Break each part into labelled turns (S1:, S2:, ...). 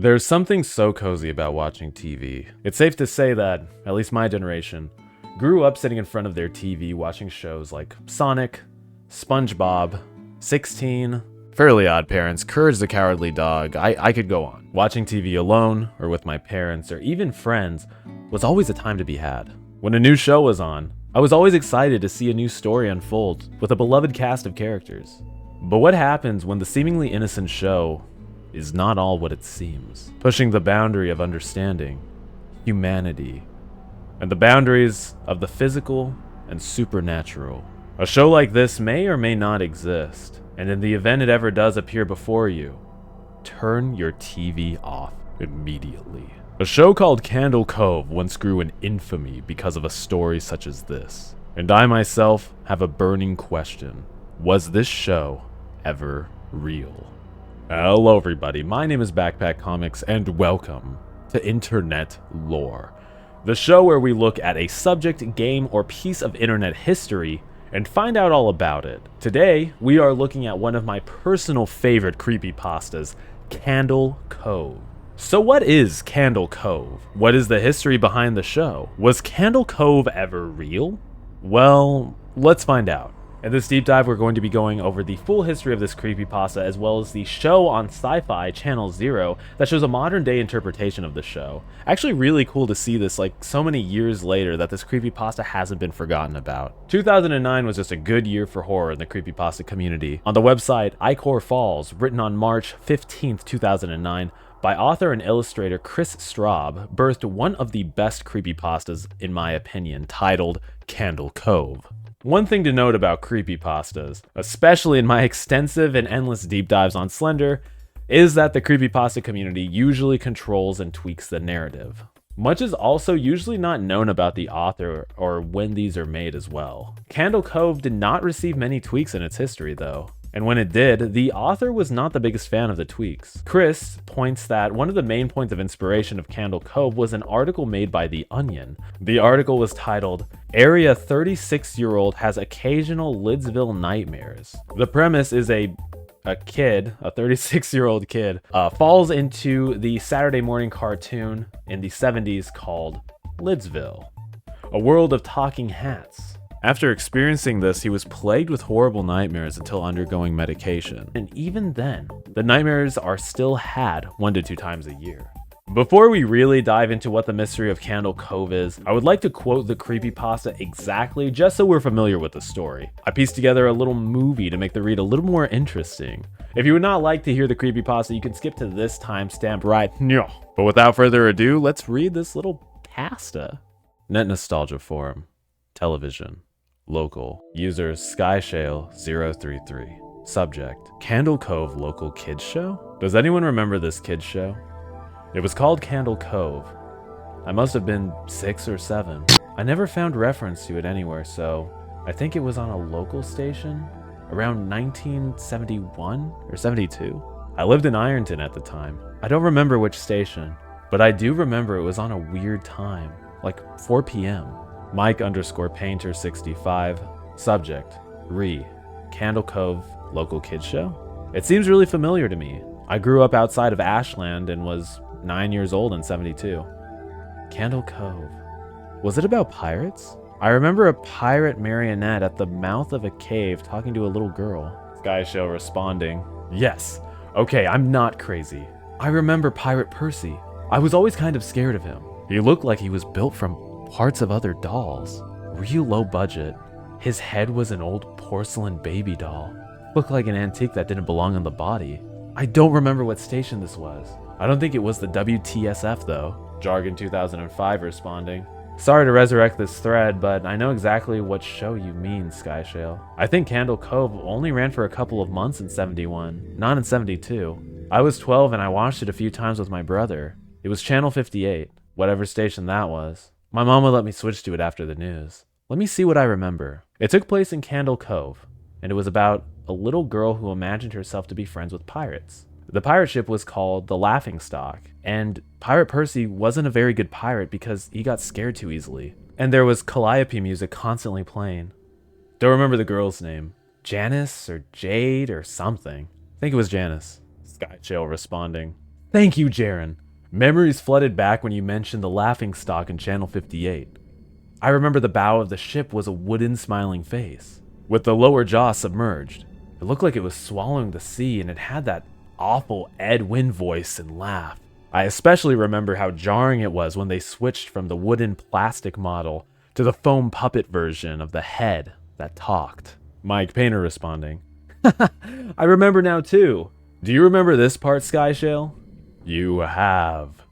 S1: There's something so cozy about watching TV. It's safe to say that, at least my generation, grew up sitting in front of their TV watching shows like Sonic, SpongeBob, 16, Fairly Odd Parents, Courage the Cowardly Dog. I could go on. Watching TV alone, or with my parents, or even friends, was always a time to be had. When a new show was on, I was always excited to see a new story unfold with a beloved cast of characters. But what happens when the seemingly innocent show is not all what it seems, pushing the boundary of understanding, humanity, and the boundaries of the physical and supernatural? A show like this may or may not exist, and in the event it ever does appear before you, turn your TV off immediately. A show called Candle Cove once grew in infamy because of a story such as this, and I myself have a burning question. Was this show ever real? Hello everybody, my name is Backpack Comics and welcome to Internet Lore, the show where we look at a subject, game, or piece of internet history and find out all about it. Today, we are looking at one of my personal favorite creepypastas, Candle Cove. So what is Candle Cove? What is the history behind the show? Was Candle Cove ever real? Well, let's find out. In this deep dive, we're going to be going over the full history of this creepypasta, as well as the show on Syfy, Channel 0, that shows a modern day interpretation of the show. Actually really cool to see this, like, so many years later, that this creepypasta hasn't been forgotten about. 2009 was just a good year for horror in the creepypasta community. On the website Icor Falls, written on March 15th, 2009, by author and illustrator Chris Straub, birthed one of the best creepypastas, in my opinion, titled Candle Cove. One thing to note about creepypastas, especially in my extensive and endless deep dives on Slender, is that the creepypasta community usually controls and tweaks the narrative. Much is also usually not known about the author or when these are made as well. Candle Cove did not receive many tweaks in its history though. And when it did, the author was not the biggest fan of the tweaks. Chris points that one of the main points of inspiration of Candle Cove was an article made by The Onion. The article was titled, "Area 36-Year-Old Has Occasional Lidsville Nightmares." The premise is a 36-year-old kid, falls into the Saturday morning cartoon in the 70s called Lidsville, a world of talking hats. After experiencing this, he was plagued with horrible nightmares until undergoing medication. And even then, the nightmares are still had 1 to 2 times a year. Before we really dive into what the mystery of Candle Cove is, I would like to quote the creepypasta exactly, just so we're familiar with the story. I pieced together a little movie to make the read a little more interesting. If you would not like to hear the creepypasta, you can skip to this timestamp right now. But without further ado, let's read this little pasta. Net Nostalgia Forum. Television. Local. User SkyShale033. Subject: Candle Cove Local Kids Show? Does anyone remember this kids show? It was called Candle Cove. I must have been 6 or 7. I never found reference to it anywhere, so I think it was on a local station around 1971 or 72. I lived in Ironton at the time. I don't remember which station, but I do remember it was on a weird time, like 4 p.m. Mike_Painter65. Subject: Candle Cove Local Kids Show? It seems really familiar to me. I grew up outside of Ashland and was 9 years old in 72. Candle Cove. Was it about pirates? I remember a pirate marionette at the mouth of a cave talking to a little girl. Skyshow responding, "Yes. Okay, I'm not crazy. I remember Pirate Percy. I was always kind of scared of him. He looked like he was built from parts of other dolls. Real low budget. His head was an old porcelain baby doll. Looked like an antique that didn't belong on the body. I don't remember what station this was. I don't think it was the WTSF though." Jargon 2005 responding, "Sorry to resurrect this thread, but I know exactly what show you mean, Skyshale. I think Candle Cove only ran for a couple of months in 71, not in 72. I was 12 and I watched it a few times with my brother. It was Channel 58, whatever station that was. My mom would let me switch to it after the news. Let me see what I remember. It took place in Candle Cove, and it was about a little girl who imagined herself to be friends with pirates. The pirate ship was called the Laughingstock, and Pirate Percy wasn't a very good pirate because he got scared too easily. And there was calliope music constantly playing. Don't remember the girl's name. Janice or Jade or something. I think it was Janice." Skyshale responding, Thank you, Jaren. Memories flooded back when you mentioned the laughingstock in Channel 58. I remember the bow of the ship was a wooden smiling face, with the lower jaw submerged. It looked like it was swallowing the sea, and it had that awful Ed Wynn voice and laugh. I especially remember how jarring it was when they switched from the wooden plastic model to the foam puppet version of the head that talked. Mike Painter responding, I remember now too. Do you remember this part, Skyshale? You have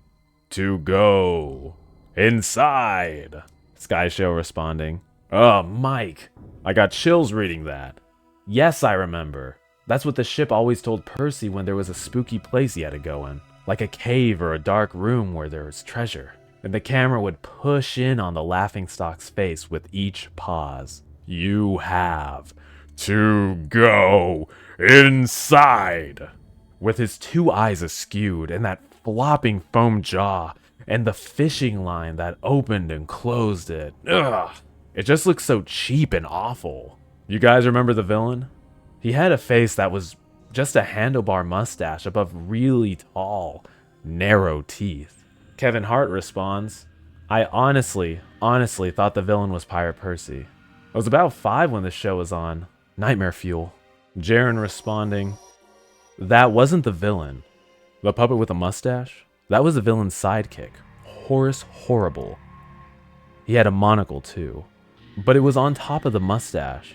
S1: to go inside. Skyshale responding, oh, Mike, I got chills reading that. Yes, I remember. That's what the ship always told Percy when there was a spooky place he had to go in, like a cave or a dark room where there was treasure. And the camera would push in on the laughingstock's face with each pause. You have to go inside. With his two eyes askewed and that flopping foam jaw and the fishing line that opened and closed it. Ugh. It just looks so cheap and awful. You guys remember the villain? He had a face that was just a handlebar mustache above really tall, narrow teeth. Kevin Hart responds, I honestly thought the villain was Pirate Percy. I was about 5 when the show was on. Nightmare fuel. Jaren responding, that wasn't the villain. The puppet with a mustache? That was the villain's sidekick, Horace Horrible. He had a monocle too, but it was on top of the mustache.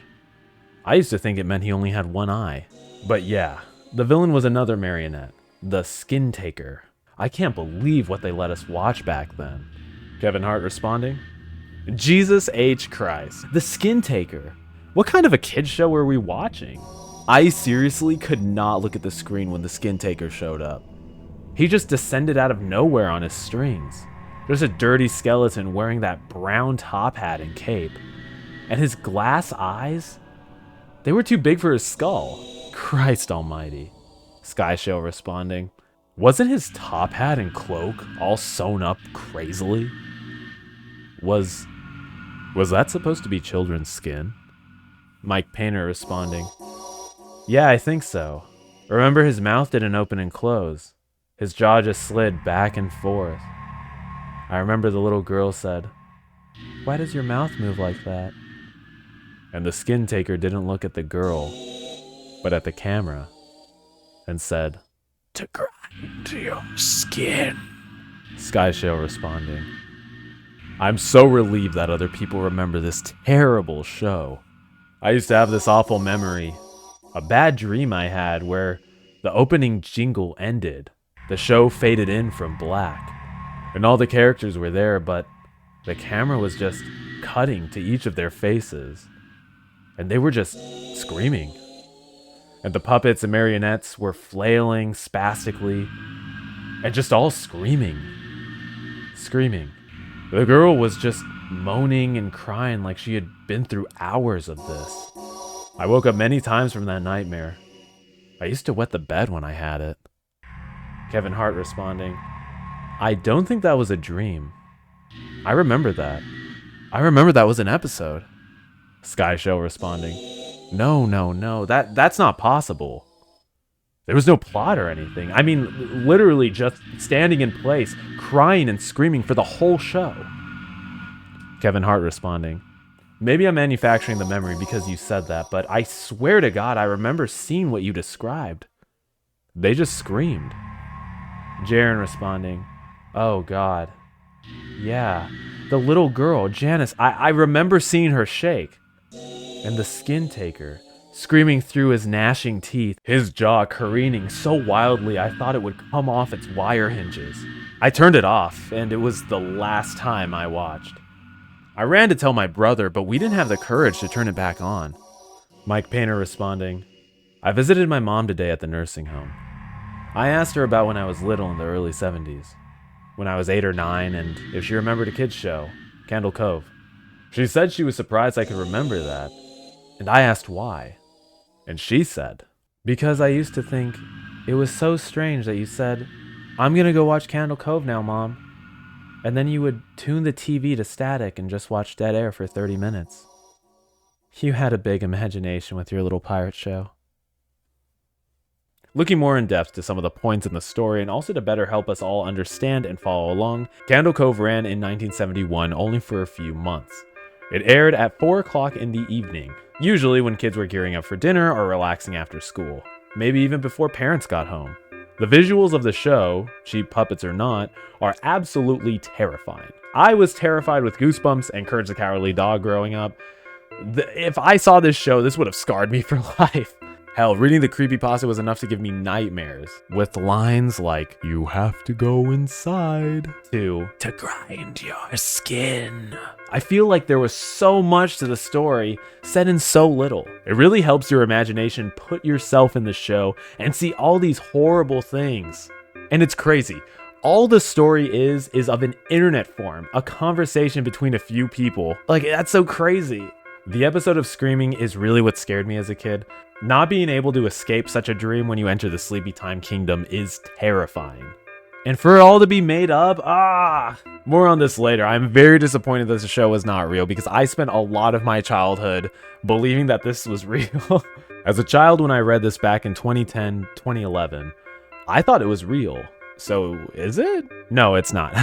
S1: I used to think it meant he only had one eye. But yeah, the villain was another marionette, the Skin Taker. I can't believe what they let us watch back then. Kevin Hart responding, Jesus H. Christ, the Skin Taker. What kind of a kid's show were we watching? I seriously could not look at the screen when the Skin Taker showed up. He just descended out of nowhere on his strings. Just a dirty skeleton wearing that brown top hat and cape. And his glass eyes? They were too big for his skull. Christ almighty. Skyshale responding, wasn't his top hat and cloak all sewn up crazily? Was that supposed to be children's skin? Mike Painter responding, yeah, I think so. Remember, his mouth didn't open and close. His jaw just slid back and forth. I remember the little girl said, why does your mouth move like that? And the Skin Taker didn't look at the girl, but at the camera, and said, to grind your skin. Skyshale responding, I'm so relieved that other people remember this terrible show. I used to have this awful memory, a bad dream I had where the opening jingle ended. The show faded in from black, and all the characters were there, but the camera was just cutting to each of their faces, and they were just screaming. And the puppets and marionettes were flailing spastically, and just all screaming. The girl was just moaning and crying like she had been through hours of this. I woke up many times from that nightmare. I used to wet the bed when I had it. Kevin Hart responding, I don't think that was a dream. I remember that. I remember that was an episode. Skyshale responding, no, that's not possible. There was no plot or anything. I mean, literally just standing in place, crying and screaming for the whole show. Kevin Hart responding, maybe I'm manufacturing the memory because you said that, but I swear to God, I remember seeing what you described. They just screamed. Jaren responding, oh God. Yeah, the little girl, Janice, I remember seeing her shake. And the Skin Taker, screaming through his gnashing teeth, his jaw careening so wildly I thought it would come off its wire hinges. I turned it off, and it was the last time I watched. I ran to tell my brother, but we didn't have the courage to turn it back on. Mike Painter responding, I visited my mom today at the nursing home. I asked her about when I was little in the early 70s, when I was 8 or 9, and if she remembered a kid's show, Candle Cove. She said she was surprised I could remember that, and I asked why. And she said, because I used to think it was so strange that you said, I'm gonna go watch Candle Cove now, Mom. And then you would tune the TV to static and just watch dead air for 30 minutes. You had a big imagination with your little pirate show. Looking more in depth to some of the points in the story and also to better help us all understand and follow along, Candle Cove ran in 1971 only for a few months. It aired at 4 o'clock in the evening, usually when kids were gearing up for dinner or relaxing after school, maybe even before parents got home. The visuals of the show, cheap puppets or not, are absolutely terrifying. I was terrified with Goosebumps and Courage the Cowardly Dog growing up. If I saw this show, this would have scarred me for life. Hell, reading the creepypasta was enough to give me nightmares, with lines like, "You have to go inside," to grind your skin. I feel like there was so much to the story said in so little. It really helps your imagination put yourself in the show and see all these horrible things. And it's crazy. All the story is of an internet form, a conversation between a few people. Like, that's so crazy. The episode of Screaming is really what scared me as a kid. Not being able to escape such a dream when you enter the Sleepy Time Kingdom is terrifying. And for it all to be made up, more on this later. I'm very disappointed that the show was not real because I spent a lot of my childhood believing that this was real. As a child, when I read this back in 2010, 2011, I thought it was real. So is it? No, it's not.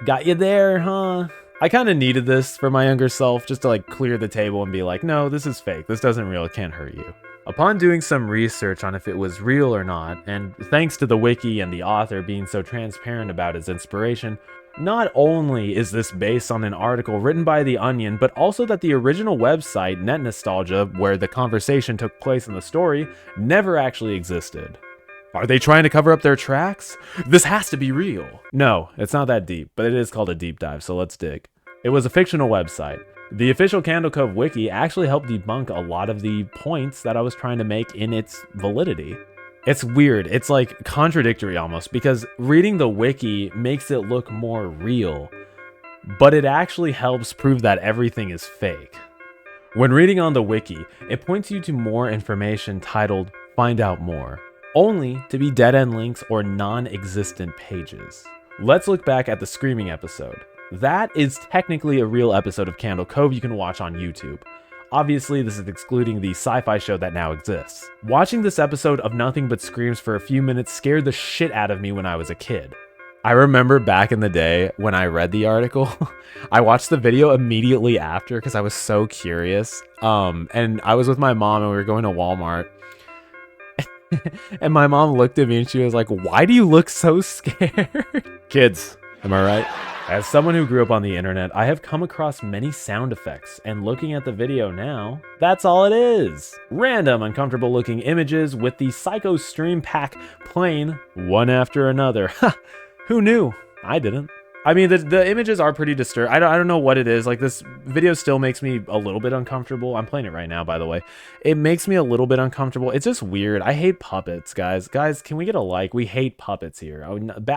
S1: Got you there, huh? I kind of needed this for my younger self just to like clear the table and be like, no, this is fake. This doesn't real. It can't hurt you. Upon doing some research on if it was real or not, and thanks to the wiki and the author being so transparent about his inspiration, not only is this based on an article written by The Onion, but also that the original website, Net Nostalgia, where the conversation took place in the story, never actually existed. Are they trying to cover up their tracks? This has to be real. No, it's not that deep, but it is called a deep dive, so let's dig. It was a fictional website. The official Candle Cove wiki actually helped debunk a lot of the points that I was trying to make in its validity. It's weird, it's like contradictory almost, because reading the wiki makes it look more real, but it actually helps prove that everything is fake. When reading on the wiki, it points you to more information titled "Find Out More," only to be dead-end links or non-existent pages. Let's look back at the Screaming episode. That is technically a real episode of Candle Cove you can watch on YouTube. Obviously, this is excluding the Syfy show that now exists. Watching this episode of nothing but screams for a few minutes scared the shit out of me when I was a kid. I remember back in the day when I read the article, I watched the video immediately after because I was so curious. And I was with my mom and we were going to Walmart. And my mom looked at me and she was like, "Why do you look so scared?" Kids, am I right? As someone who grew up on the internet, I have come across many sound effects, and looking at the video now, that's all it is. Random uncomfortable looking images with the Psycho Stream Pack playing one after another. Ha! Who knew? I didn't. I mean, the images are pretty disturbing. I don't know what it is. Like, this video still makes me a little bit uncomfortable. I'm playing it right now, by the way. It makes me a little bit uncomfortable. It's just weird. I hate puppets, guys. Guys, can we get a like? We hate puppets here.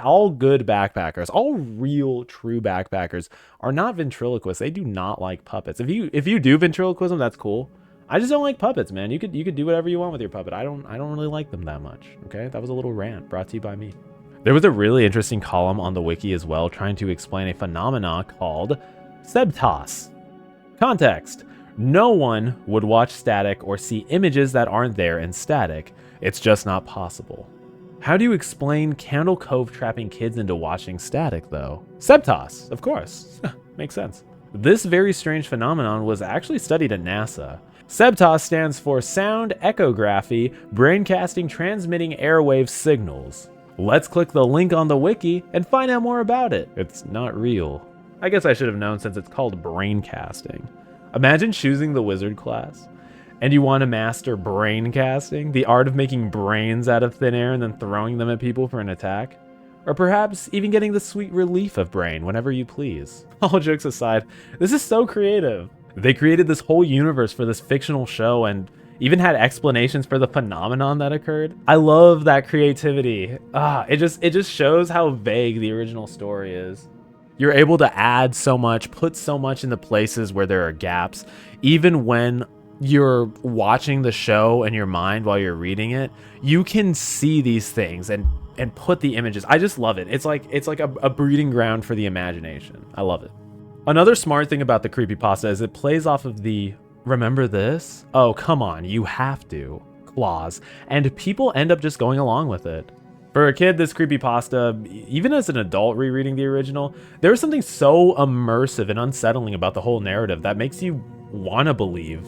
S1: All good backpackers, all real, true backpackers are not ventriloquists. They do not like puppets. If you do ventriloquism, that's cool. I just don't like puppets, man. You could do whatever you want with your puppet. I don't really like them that much. Okay, that was a little rant brought to you by me. There was a really interesting column on the wiki as well trying to explain a phenomena called sebtos. Context: no one would watch static or see images that aren't there in static. It's just not possible. How do you explain Candle Cove trapping kids into watching static though? Sebtos, of course. Makes sense. This very strange phenomenon was actually studied at NASA. Sebtos stands for Sound Echography Braincasting Transmitting Airwave Signals. Let's click the link on the wiki and find out more about it. It's not real. I guess I should have known since it's called braincasting. Imagine choosing the wizard class and you want to master braincasting, the art of making brains out of thin air and then throwing them at people for an attack. Or perhaps even getting the sweet relief of brain whenever you please. All jokes aside, this is so creative. They created this whole universe for this fictional show and even had explanations for the phenomenon that occurred. I love that creativity. It just shows how vague the original story is. You're able to add so much, put so much in the places where there are gaps, even when you're watching the show in your mind while you're reading it, you can see these things and put the images. I just love it. It's like a breeding ground for the imagination. I love it. Another smart thing about the creepypasta is it plays off of the "remember this? Oh, come on, you have to" claws, and people end up just going along with it. For a kid, this creepypasta, even as an adult rereading the original, there's something so immersive and unsettling about the whole narrative that makes you want to believe.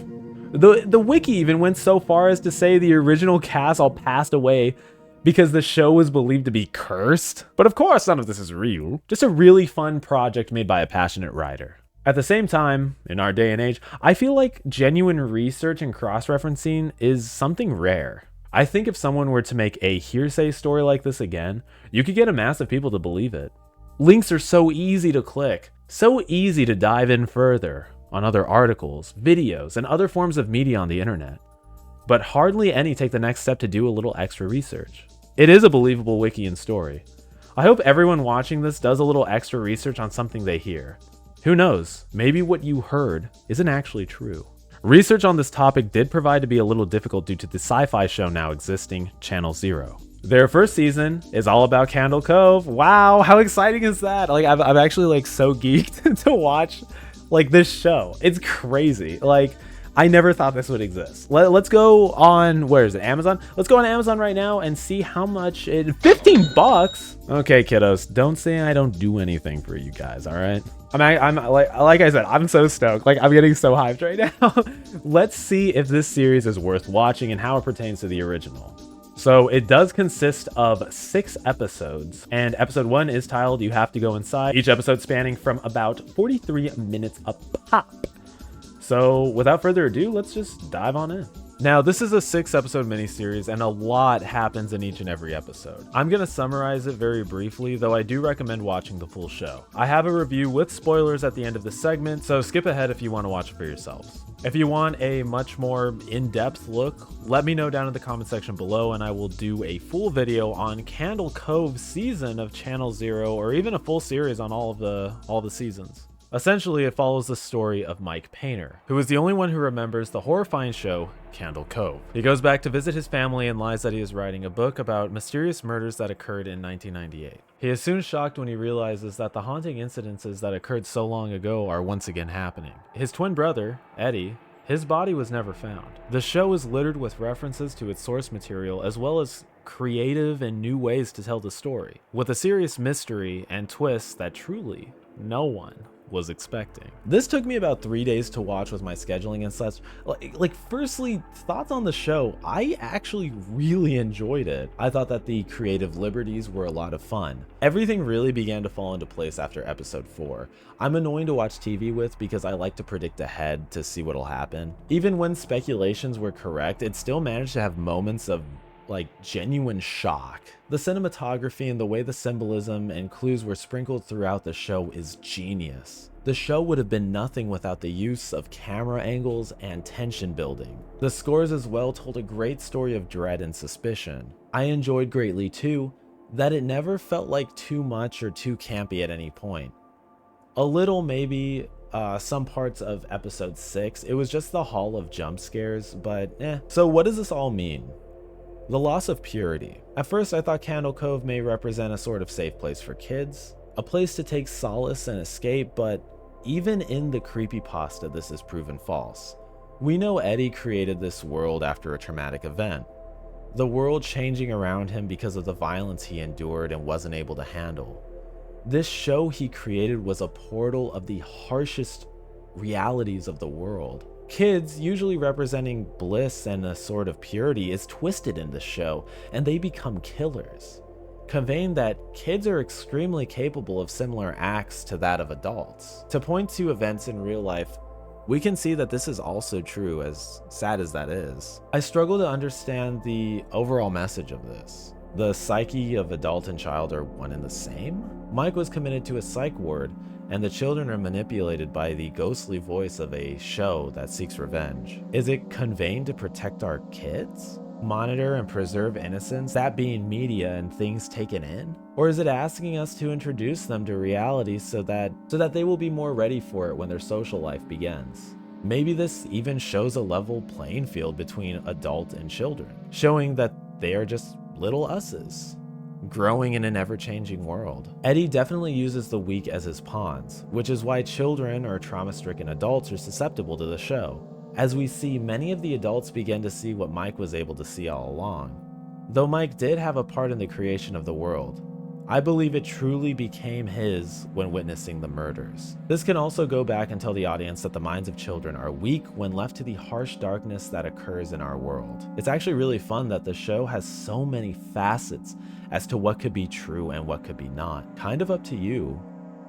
S1: The wiki even went so far as to say the original cast all passed away because the show was believed to be cursed. But of course, none of this is real. Just a really fun project made by a passionate writer. At the same time, in our day and age, I feel like genuine research and cross-referencing is something rare. I think if someone were to make a hearsay story like this again, you could get a mass of people to believe it. Links are so easy to click, so easy to dive in further on other articles, videos, and other forms of media on the internet. But hardly any take the next step to do a little extra research. It is a believable wiki and story. I hope everyone watching this does a little extra research on something they hear. Who knows, maybe what you heard isn't actually true. Research on this topic did provide to be a little difficult due to the Syfy show now existing, Channel Zero. Their first season is all about Candle Cove. Wow, how exciting is that? Like, I'm actually like so geeked to watch like this show. It's crazy. Like, I never thought this would exist. Let's go on, where is it, Amazon? Let's go on Amazon right now and see how much it, 15 bucks. Okay, kiddos, don't say I don't do anything for you guys, all right? I'm like I said, I'm so stoked. Like, I'm getting so hyped right now. Let's see if this series is worth watching and how it pertains to the original. So it does consist of 6 episodes, and episode 1 is titled You Have to Go Inside, each episode spanning from about 43 minutes a pop. So without further ado, let's just dive on in. Now, this is a 6-episode miniseries, and a lot happens in each and every episode. I'm going to summarize it very briefly, though I do recommend watching the full show. I have a review with spoilers at the end of the segment, so skip ahead if you want to watch it for yourselves. If you want a much more in-depth look, let me know down in the comment section below, and I will do a full video on Candle Cove season of Channel Zero, or even a full series on all the seasons. Essentially, it follows the story of Mike Painter, who is the only one who remembers the horrifying show Candle Cove. He goes back to visit his family and lies that he is writing a book about mysterious murders that occurred in 1998. He is soon shocked when he realizes that the haunting incidences that occurred so long ago are once again happening. His twin brother, Eddie, his body was never found. The show is littered with references to its source material as well as creative and new ways to tell the story, with a serious mystery and twists that truly no one was expecting. This took me about 3 days to watch with my scheduling and such. Like, firstly, thoughts on the show. I actually really enjoyed it. I thought that the creative liberties were a lot of fun. Everything really began to fall into place after episode 4. I'm annoying to watch TV with because I like to predict ahead to see what'll happen. Even when speculations were correct, it still managed to have moments of like genuine shock. The cinematography and the way the symbolism and clues were sprinkled throughout the show is genius. The show would have been nothing without the use of camera angles and tension building. The scores as well told a great story of dread and suspicion. I enjoyed greatly too that it never felt like too much or too campy at any point. A little maybe some parts of episode 6, it was just the hall of jump scares, but eh. So what does this all mean? The loss of purity. At first, I thought Candle Cove may represent a sort of safe place for kids, a place to take solace and escape, but even in the creepypasta, this is proven false. We know Eddie created this world after a traumatic event, the world changing around him because of the violence he endured and wasn't able to handle. This show he created was a portal of the harshest realities of the world. Kids, usually representing bliss and a sort of purity, is twisted in this show, and they become killers, conveying that kids are extremely capable of similar acts to that of adults. To point to events in real life, we can see that this is also true, as sad as that is. I struggle to understand the overall message of this. The psyche of adult and child are one and the same? Mike was committed to a psych ward, and the children are manipulated by the ghostly voice of a show that seeks revenge. Is it conveyed to protect our kids? Monitor and preserve innocence, that being media and things taken in? Or is it asking us to introduce them to reality so that they will be more ready for it when their social life begins? Maybe this even shows a level playing field between adult and children, showing that they are just little us's, growing in an ever-changing world. Eddie definitely uses the weak as his pawns, which is why children or trauma-stricken adults are susceptible to the show. as we see many of the adults begin to see what Mike was able to see all along. Though Mike did have a part in the creation of the world, I believe it truly became his when witnessing the murders. This can also go back and tell the audience that the minds of children are weak when left to the harsh darkness that occurs in our world. It's actually really fun that the show has so many facets as to what could be true and what could be not. Kind of up to you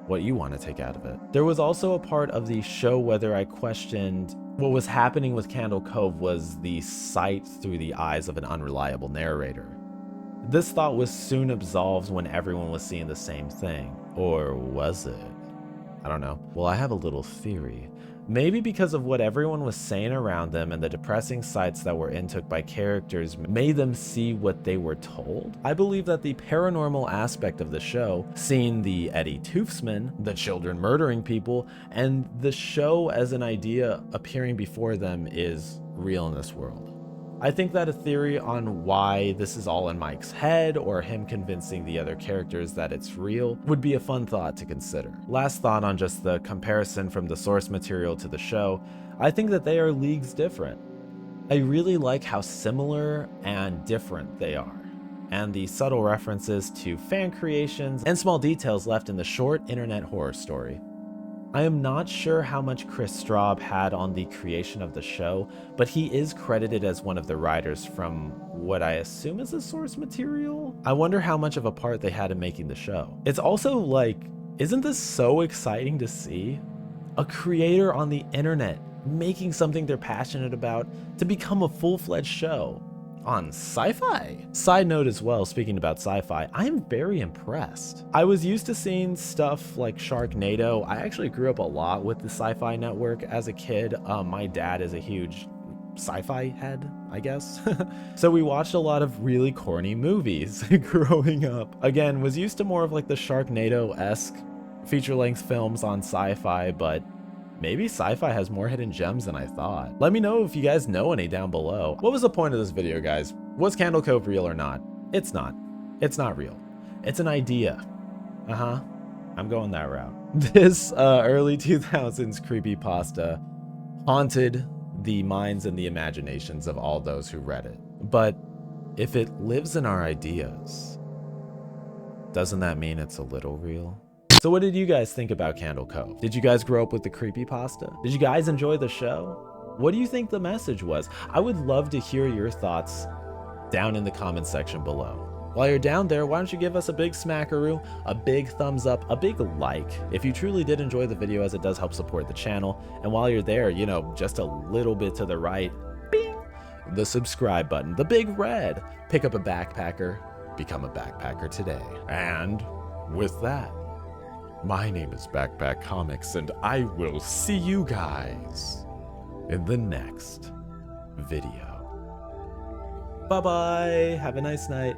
S1: what you want to take out of it. There was also a part of the show whether I questioned what was happening with Candle Cove was the sight through the eyes of an unreliable narrator. This thought was soon absolved when everyone was seeing the same thing. Or was it? I don't know. Well, I have a little theory. Maybe because of what everyone was saying around them and the depressing sights that were intook by characters made them see what they were told. I believe that the paranormal aspect of the show, seeing the Eddie Toofsman, the children murdering people, and the show as an idea appearing before them is real in this world. I think that a theory on why this is all in Mike's head or him convincing the other characters that it's real would be a fun thought to consider. Last thought on just the comparison from the source material to the show, I think that they are leagues different. I really like how similar and different they are, and the subtle references to fan creations and small details left in the short internet horror story. I am not sure how much Chris Straub had on the creation of the show, but he is credited as one of the writers from what I assume is the source material. I wonder how much of a part they had in making the show. It's also like, isn't this so exciting to see? A creator on the internet making something they're passionate about to become a full-fledged show on Syfy. Side note as well, speaking about Syfy, I am very impressed. I was used to seeing stuff like Sharknado. I actually grew up a lot with the Syfy network as a kid. My dad is a huge sci-fi head, I guess. So we watched a lot of really corny movies growing up. Again, was used to more of like the Sharknado-esque feature-length films on Syfy, but maybe Syfy has more hidden gems than I thought. Let me know if you guys know any down below. What was the point of this video, guys? Was Candle Cove real or not? It's not. It's not real. It's an idea. I'm going that route. This early 2000s creepypasta haunted the minds and the imaginations of all those who read it. But if it lives in our ideas, doesn't that mean it's a little real? So what did you guys think about Candle Cove? Did you guys grow up with the creepypasta? Did you guys enjoy the show? What do you think the message was? I would love to hear your thoughts down in the comment section below. While you're down there, why don't you give us a big smackaroo, a big thumbs up, a big like, if you truly did enjoy the video, as it does help support the channel. And while you're there, you know, just a little bit to the right, bing, the subscribe button, the big red. Pick up a backpacker, become a backpacker today. And with that, my name is Backpack Comics, and I will see you guys in the next video. Bye-bye. Have a nice night.